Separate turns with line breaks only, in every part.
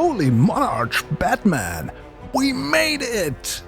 Holy Monarch, Batman! We made it!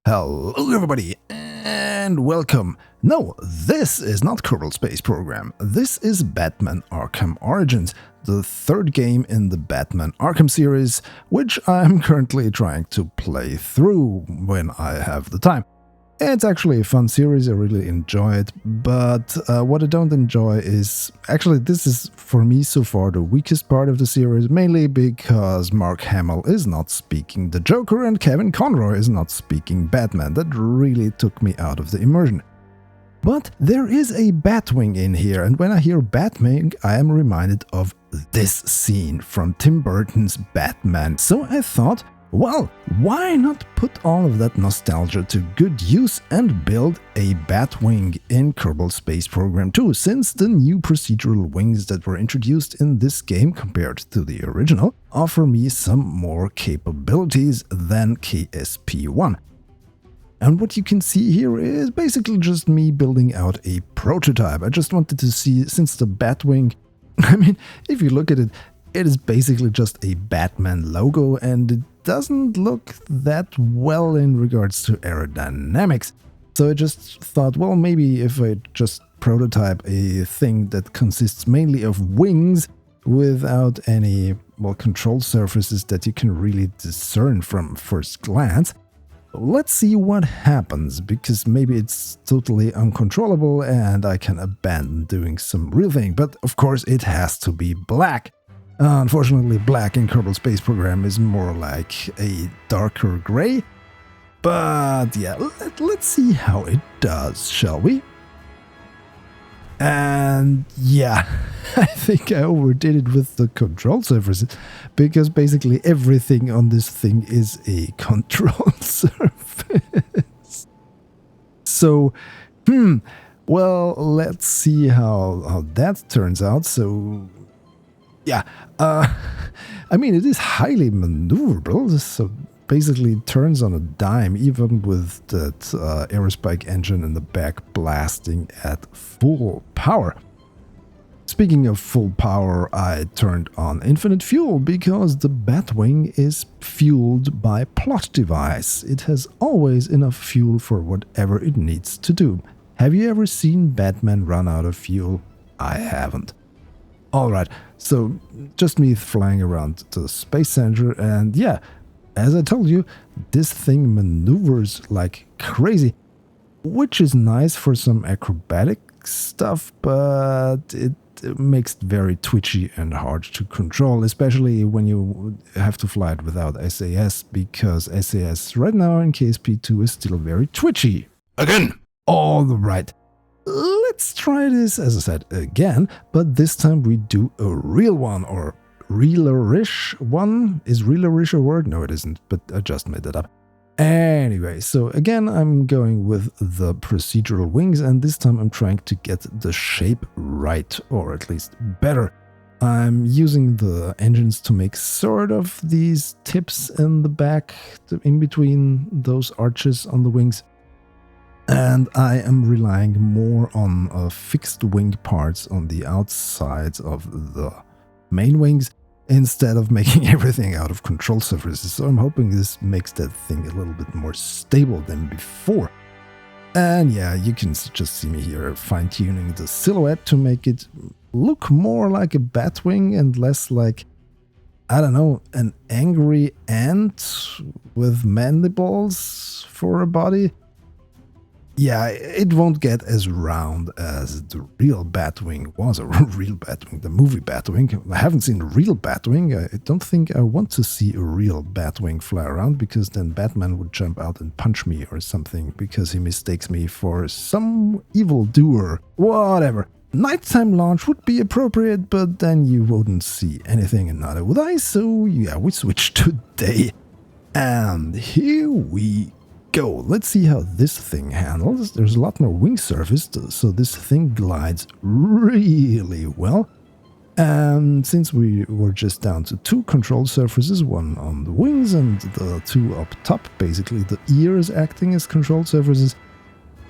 Hello everybody, and welcome. No, this is not Kerbal Space Program. This is Batman Arkham Origins, the third game in the Batman Arkham series, which I'm currently trying to play through when I have the time. It's actually a fun series, I really enjoy it, but what I don't enjoy is... Actually, this is, for me, so far the weakest part of the series, mainly because Mark Hamill is not speaking the Joker and Kevin Conroy is not speaking Batman. That really took me out of the immersion. But there is a Batwing in here, and when I hear Batwing, I am reminded of this scene from Tim Burton's Batman. So I thought, well, why not put all of that nostalgia to good use and build a Batwing in Kerbal Space Program 2, since the new procedural wings that were introduced in this game compared to the original offer me some more capabilities than KSP-1. And what you can see here is basically just me building out a prototype. I just wanted to see, since the Batwing, I mean, if you look at it, it is basically just a Batman logo and it doesn't look that well in regards to aerodynamics. So I just thought, well, maybe if I just prototype a thing that consists mainly of wings without any, well, control surfaces that you can really discern from first glance. Let's see what happens, because maybe it's totally uncontrollable and I can abandon doing some real thing. But of course it has to be black. Unfortunately, black in Kerbal Space Program is more like a darker gray. But yeah, let's see how it does, shall we? And yeah, I think I overdid it with the control surfaces, because basically everything on this thing is a control surface. So, well, let's see how that turns out. So, yeah, I mean, it is highly maneuverable, so basically it turns on a dime, even with that aerospike engine in the back blasting at full power. Speaking of full power, I turned on infinite fuel because the Batwing is fueled by plot device. It has always enough fuel for whatever it needs to do. Have you ever seen Batman run out of fuel? I haven't. Alright, so just me flying around the space center, and yeah, as I told you, this thing maneuvers like crazy, which is nice for some acrobatic stuff, but it makes it very twitchy and hard to control, especially when you have to fly it without SAS, because SAS right now in KSP2 is still very twitchy. Again! Alright. Let's try this, as I said, again, but this time we do a real one, or real-ish one. Is real-ish a word? No, it isn't, but I just made that up. Anyway, so again, I'm going with the procedural wings, and this time I'm trying to get the shape right, or at least better. I'm using the engines to make sort of these tips in the back, in between those arches on the wings. And I am relying more on fixed wing parts on the outsides of the main wings instead of making everything out of control surfaces. So I'm hoping this makes that thing a little bit more stable than before. And yeah, you can just see me here fine-tuning the silhouette to make it look more like a Batwing and less like, I don't know, an angry ant with mandibles for a body. Yeah, it won't get as round as the real Batwing was, or real Batwing, the movie Batwing. I haven't seen a real Batwing. I don't think I want to see a real Batwing fly around, because then Batman would jump out and punch me or something, because he mistakes me for some evildoer. Whatever. Nighttime launch would be appropriate, but then you wouldn't see anything and neither would I, so yeah, we switch to day. And here we go. Let's see how this thing handles. There's a lot more wing surface, so this thing glides really well. And since we were just down to two control surfaces, one on the wings and the two up top, basically the ears acting as control surfaces,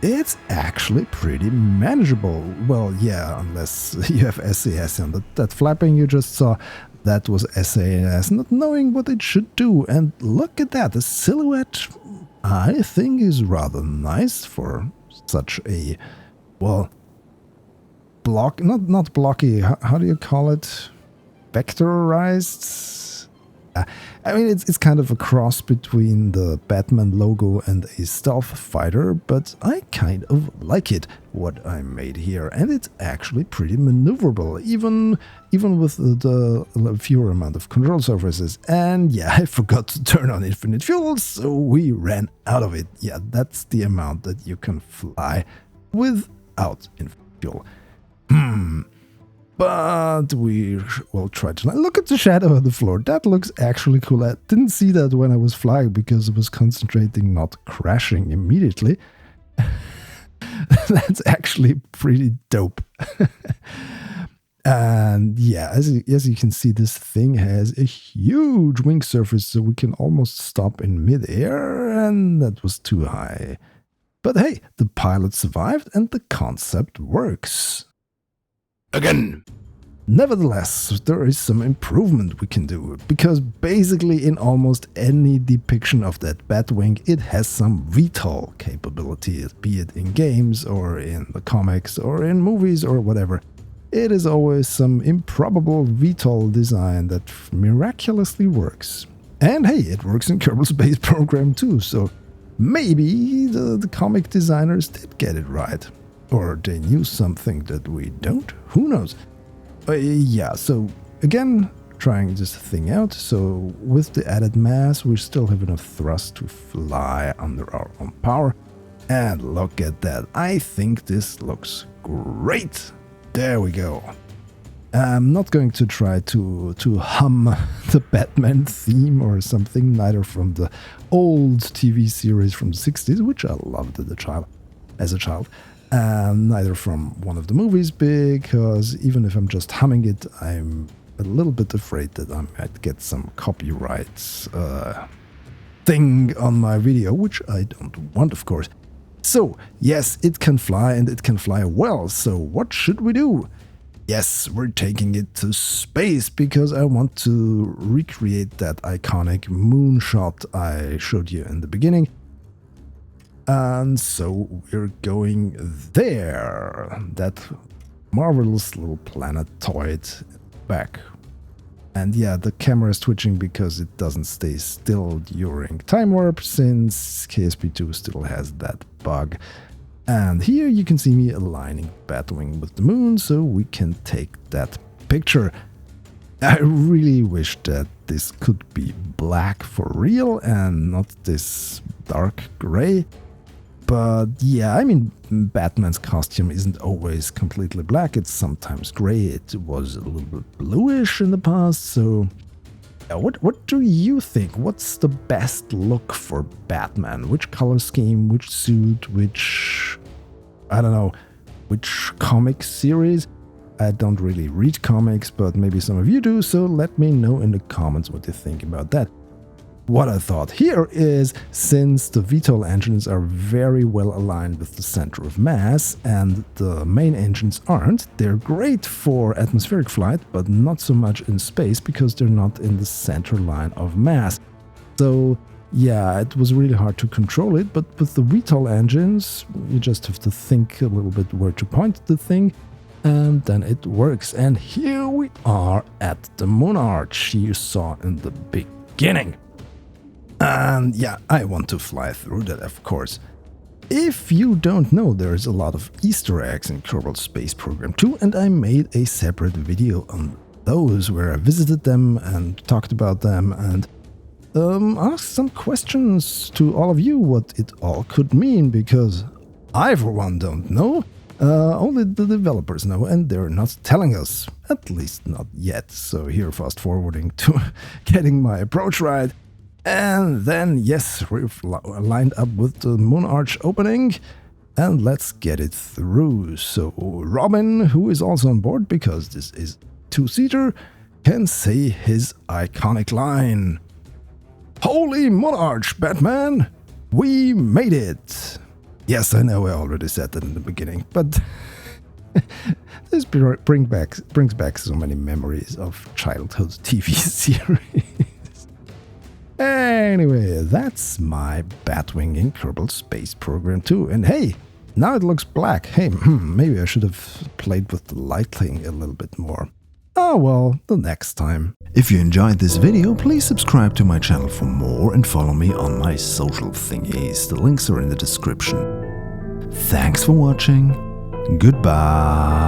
it's actually pretty manageable. Well, yeah, unless you have SAS, and that flapping you just saw, that was SAS not knowing what it should do. And look at that, the silhouette, I think, is rather nice for such a, well, not blocky, how do you call it? Vectorized? I mean, it's kind of a cross between the Batman logo and a stealth fighter, but I kind of like it, what I made here, and it's actually pretty maneuverable, even with the fewer amount of control surfaces. And yeah, I forgot to turn on infinite fuel, so we ran out of it. Yeah, that's the amount that you can fly without infinite fuel. But we will try to look at the shadow on the floor. That looks actually cool. I didn't see that when I was flying because it was concentrating, not crashing immediately. That's actually pretty dope. And yeah, as you can see, this thing has a huge wing surface, so we can almost stop in midair, and that was too high. But hey, the pilot survived and the concept works. Again. Nevertheless, there is some improvement we can do, because basically in almost any depiction of that Batwing, it has some VTOL capability, be it in games or in the comics or in movies or whatever. It is always some improbable VTOL design that miraculously works. And hey, it works in Kerbal Space Program too, so maybe the comic designers did get it right. Or they knew something that we don't? Who knows? Yeah, so again, trying this thing out. So with the added mass, we still have enough thrust to fly under our own power. And look at that. I think this looks great. There we go. I'm not going to try to hum the Batman theme or something, neither from the old TV series from the 60s, which I loved as a child. Neither from one of the movies, because even if I'm just humming it, I'm a little bit afraid that I might get some copyright thing on my video, which I don't want, of course. So, yes, it can fly, and it can fly well, so what should we do? Yes, we're taking it to space, because I want to recreate that iconic moonshot I showed you in the beginning. And so we're going there, that marvelous little planetoid back. And yeah, the camera is twitching because it doesn't stay still during time warp, since KSP2 still has that bug. And here you can see me aligning Batwing with the moon, so we can take that picture. I really wish that this could be black for real and not this dark gray. But yeah, I mean, Batman's costume isn't always completely black, it's sometimes gray. It was a little bit bluish in the past, so yeah, what do you think? What's the best look for Batman? Which color scheme, which suit, which, I don't know, which comic series? I don't really read comics, but maybe some of you do, so let me know in the comments what you think about that. What I thought here is, since the VTOL engines are very well aligned with the center of mass and the main engines aren't, they're great for atmospheric flight, but not so much in space because they're not in the center line of mass. So yeah, it was really hard to control it, but with the VTOL engines, you just have to think a little bit where to point the thing, and then it works. And here we are at the moon arch you saw in the beginning. And yeah, I want to fly through that, of course. If you don't know, there's a lot of Easter eggs in Kerbal Space Program 2, and I made a separate video on those where I visited them and talked about them and asked some questions to all of you what it all could mean, because I, for one, don't know. Only the developers know, and they're not telling us, at least not yet. So here, fast forwarding to getting my approach right. And then, yes, we've lined up with the moon arch opening, and let's get it through. So Robin, who is also on board because this is two-seater, can say his iconic line. Holy moon arch, Batman! We made it! Yes, I know I already said that in the beginning, but this brings back so many memories of childhood TV series. Anyway, that's my Batwing in Kerbal Space Program 2. And hey, now it looks black. Hey, maybe I should have played with the lighting a little bit more. Oh well, the next time. If you enjoyed this video, please subscribe to my channel for more and follow me on my social thingies. The links are in the description. Thanks for watching. Goodbye.